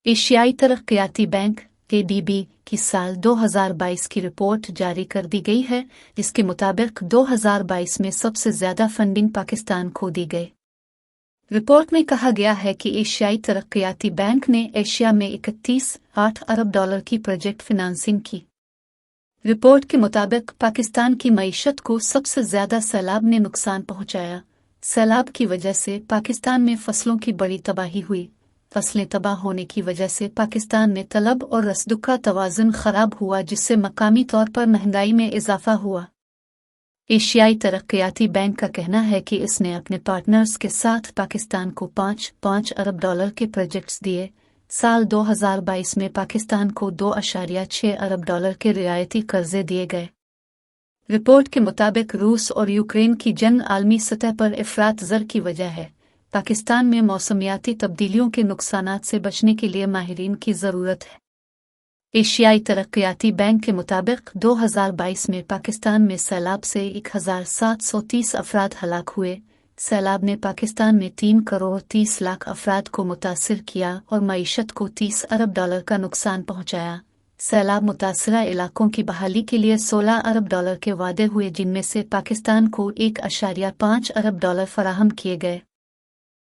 एशियाई तरक्याती bank (ADB) की साल 2022 की रिपोर्ट जारी कर दी गई है, जिसके मुताबिक 2022 में सबसे ज्यादा फंडिंग पाकिस्तान को दी गई। रिपोर्ट में कहा गया है कि एशियाई तरक्याती बैंक ने एशिया में 31.8 अरब डॉलर की प्रोजेक्ट फिनांसिंग की। रिपोर्ट के मुताबिक पाकिस्तान की मईशत को सबसे ज्यादा सैलाब ने नुकसान पहुंचाया। सैलाब की वजह से पाकिस्तान में फसलों की बड़ी तबाही हुई। फसलें तबाह होने की वजह से पाकिस्तान में तलब और रसद का तवाज़ुन खराब हुआ, जिससे मकामी तौर पर महंगाई में इजाफा हुआ। एशियाई तरक्याती बैंक का कहना है कि इसने अपने पार्टनर्स के साथ पाकिस्तान को 5 अरब डॉलर के प्रोजेक्ट्स दिए। साल 2022 में पाकिस्तान को 2.6 अरब डॉलर के रियायती कर्जे दिए गए। रिपोर्ट के मुताबिक रूस और यूक्रेन की जंग आलमी सतह पर अफरात ज़र की वजह है। पाकिस्तान में मौसमियाती तब्दीलियों के नुकसानात से बचने के लिए माहिरीन की ज़रूरत है। एशियाई तरक्याती बैंक के मुताबिक 2022 में पाकिस्तान में सैलाब से 1730 अफराद हलाक हुए। सैलाब ने पाकिस्तान में 3 करोड़ 30 लाख अफराद को मुतासिर किया और मईशत को 30 अरब डॉलर का नुकसान पहुंचाया। सैलाब मुतासरा इलाकों की बहाली के लिए 16 अरब डॉलर के वादे हुए, जिनमें से पाकिस्तान को 1.5 अरब डॉलर फराहम किए गए।